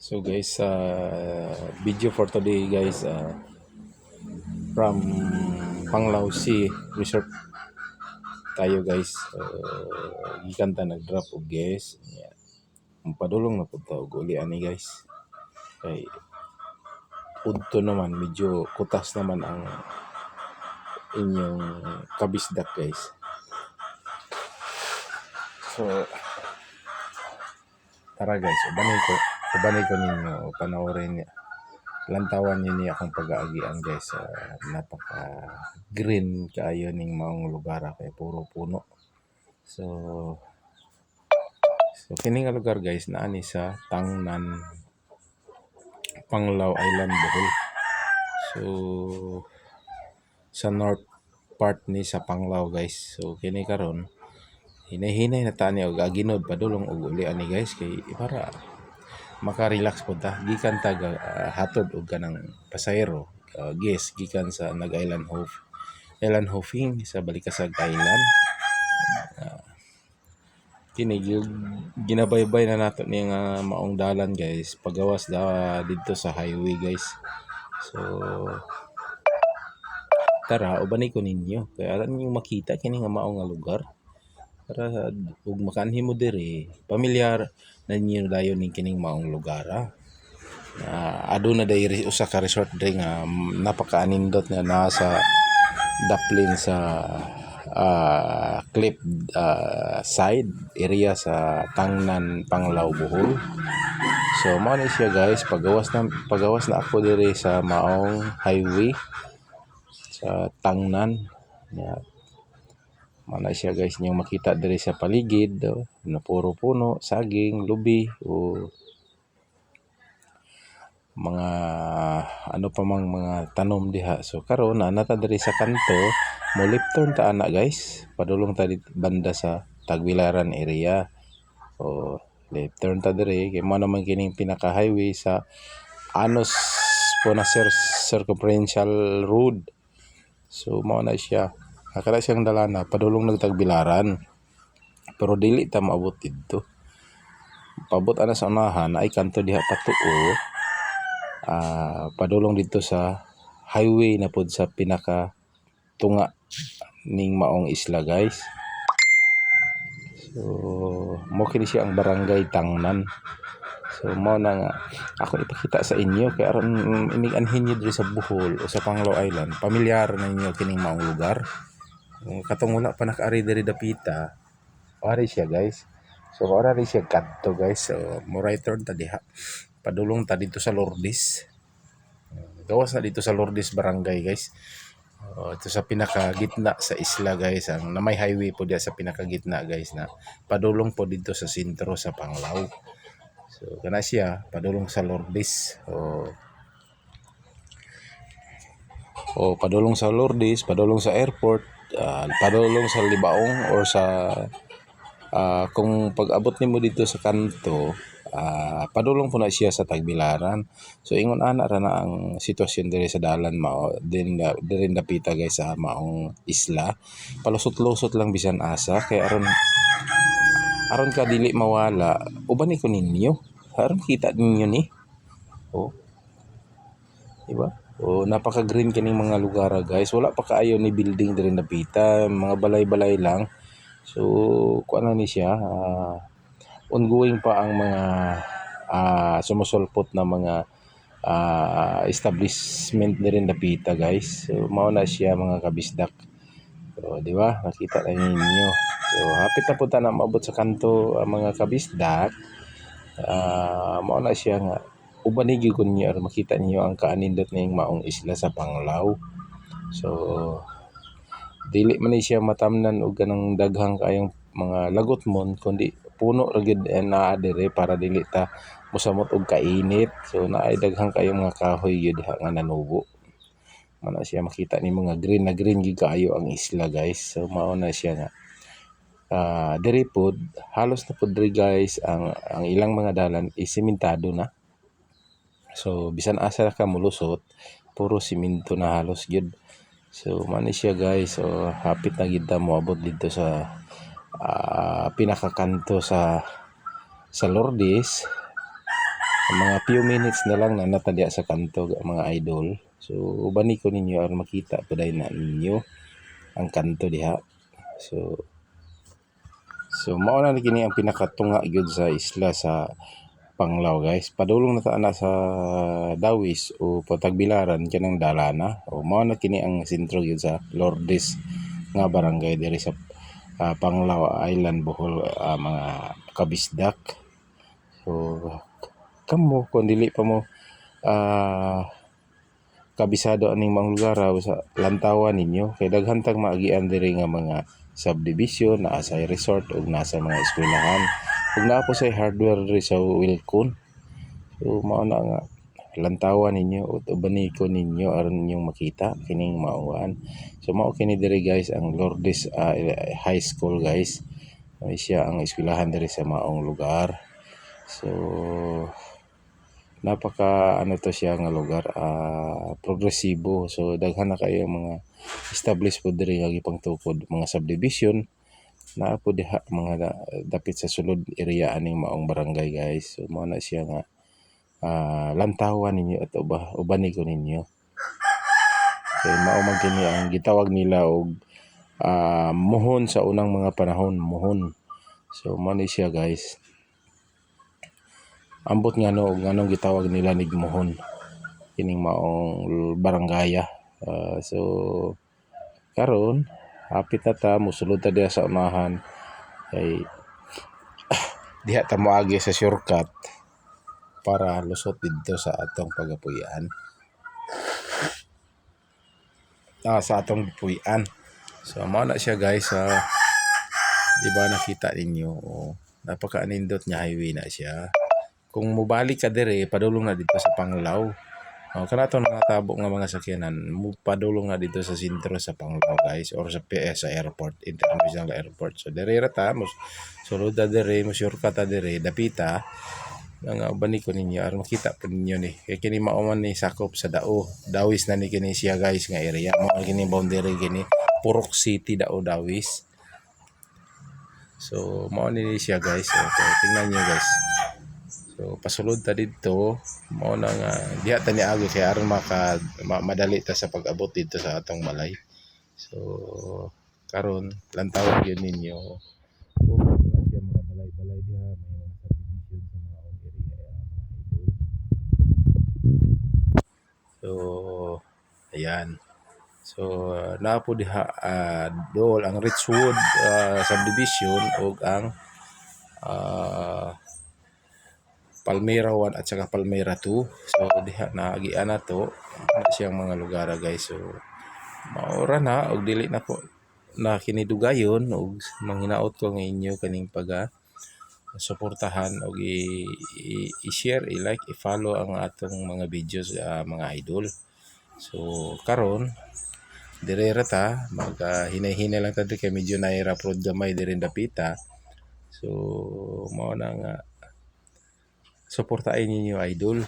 So guys, video for today guys, from Panglao Sea Resort tayo guys. Gikan ta nag-drop og guys. Ang padulong na punta og uli ani guys. Kay udto naman medyo kutas naman ang inyong kabisdak guys. So tara guys, ubanay ko ninyo panoorin niya. Lantawan niyo niya akong pag-aagian guys. Napaka green kaayo ning maong lugar kay puro puno. So kini nga lugar guys naa ni sa Tangnan, Panglao Island, Bohol. So sa north part ni sa Panglao guys. So kini karon hinay-hinay na tani og aginod padulong og uli ani guys kay para maka-relax po ta. Gikan ta hatod og kanang pasayro, guest gikan sa nag-island hopping sa Balikasag Island. Kini ginabaybay na nato ni nga maong dalan guys pagawas didto sa highway guys. So tara ubanay ko ninyo kay aron niyo makita kini nga maong nga lugar para ug makaanhi mo diri pamilyar na ninyo dayon ning kining maong lugar. Aduna dayri usa ka resort diri nga napakaanindot nga nasa daplin sa cliff side area sa Tangnan, Panglao, Bohol. So mao ni siya guys pagawas na ako diri sa maong highway sa Tangnan. Mao na siya guys niyo makita diri sa paligid na puro puno, saging, lubi o mga ano pa mang mga tanom diha. So karon nata diri sa kanto mo left turn ta ana guys padulong ta banda sa Tagbilaran area. O left turn ta diri kay mao naman kining pinaka highway sa Anos Punaser Circumferential Road. So mao na siya akala siyang dalana padulong nagtagbilaran pero dili ta maabot didto. Pabot ana sa unahan ay kanto diha patuo. Padulong dito sa highway na pod sa pinaka tunga ning maong isla guys. So mo kini siya ang barangay Tangnan. So mao na nga ako ipakita sa inyo kay aron inig-anhin niyo diri sa Bohol o sa Panglao Island pamilyar na ninyo kining maong lugar. Katong wala pa nakaari diri dapita ari siya guys. So ari siya kadto guys. So mo right turn ta diha padulong ta dito sa Lourdes. Gawas na dito sa Lourdes Barangay guys. Ito sa pinakagitna sa isla guys. Ang na may highway po diya sa pinakagitna guys na padulong po dito sa sentro sa Panglao. So kana siya padulong sa Lourdes. Padulong sa Lourdes, padulong sa airport, padulong sa Libaong or sa kung pag-abot nimo dito sa kanto padulong po na siya sa Tagbilaran. So ingon ana ra na ang sitwasyon diri sa dalan mao din dapita guys sa maong isla. Palusot-lusot lang bisan asa kay aron ka dili mawala ubani ko ninyo. Aron kita ninyo ni. Diba? Napaka-green kining mga lugar guys. Wala pa kaayo ni building diri dapita, mga balay-balay lang. So kuan na ni siya ongoing pa ang mga sumusulpot na mga establishment na rin dapita guys. So mao na siya mga kabisdak. So di ba? Nakita na ninyo. So hapit na punta na maabot sa kanto mga kabisdak. Mao na siya nga ubanig gyud niyo aron makita niyo ang kaanindot ning maong isla sa Panglao. So dili man ni siya matamnan og kanang daghang kayong mga lagot mon kundi puno ra gyud naa dire para dili ta mosamot og kainit. So naay daghang kayong mga kahoy gyud diha nga nanubo. Mao na siya makita ni mga green na green gyud kaayo ang isla guys. So mao na siya nga diri pod halos na pod diri guys ang ilang mga dalan is simentado na. So bisan asa ka molusot puro simento na halos gyud. So mao ni siya guys. So hapit na gid ta moabot dito sa pinakakanto sa Lourdes. mga few minutes na lang na natadya sa kanto mga idol. So ubani ko ninyo aron makita puday na ninyo ang kanto diha. So mao na kini ang pinakatunga gyud sa isla sa Panglao guys. Padulong na ta na sa Dawis o Patagbilaran kanang dalana. O mao na kini ang sentro gyud sa Lourdes nga barangay diri sa Panglao Island, Bohol, mga kabisdak. So kamo kung dili pa mo kabisado aning mga lugar sa lantawan ninyo kay daghan tag maagian diri nga mga subdivision naa sa resort ug nasa mga eskwelahan ug naa po sa hardware diri sa Wilcon. So mao na nga lantawan ninyo ug ubaniko ninyo aron ninyong makita kining mauwan. So mao kini diri guys ang Lourdes High School guys. Siya ang eskwelahan diri sa maong lugar. So napaka ano to siya nga lugar, progresibo. So daghan na kayo mga established po diri nga gipangtukod mga subdivision naa po diha mga dapit sa sulod area aning maong barangay guys. So mao na siya nga lantawan ninyo at ubani ko ninyo. Kay mao man kini ang gitawag nila og muhon sa unang mga panahon, muhon. So mao ni siya guys. Ambot nga nganong gitawag nila nigmuhon kining maong barangaya. So karon hapit na ta mosulod ta diha sa unahan kay diha ta moagi sa shortcut para lusot didto sa atong pagapuy-an. Sa atong puy-an. So mao na siya guys. Di ba nakita ninyo? Napaka-anindot nga highway na siya. Kung mubalik ka dire, padulong na dito sa Panglao. Kanato nangatabo nga mga sakyanan, padulong na dito sa sentro sa Panglao guys or sa PS airport, international airport. So dire ra ta, sulod ta dire, shortcut ta dire, dapita nga ubani ko ninyo aron makita po ninyo ni. Kay kini mao man ni sakop sa Dawis na ni kini siya guys nga area. Mao kini boundary kini Purok City Dawis. So mao ni siya guys. Okay, tingnan niyo guys. So pasulod ta dito, mao na nga diha ta niagi kay aron madali ta sa pag-abot dito sa atong balay. So karon lantawon gyud ninyo. Siya mga balay-balay diha may mga subdivision sa mga area mga idol. So ayan. So naa po diha dool ang Richwood subdivision ug ang Palmera 1 at saka Palmera 2. So diha naagian na to siyang mga lugar guys. So maura na og dili na po na kinidugayon og manghinaot ko nga inyo kaning suportahan og i-share, i-like, i-follow ang atong mga videos mga idol. So karon dire ra ta mag hinay-hinay lang ta kay medyo naira prod gamay dire dapita. So mao na nga suportahin ninyo idol.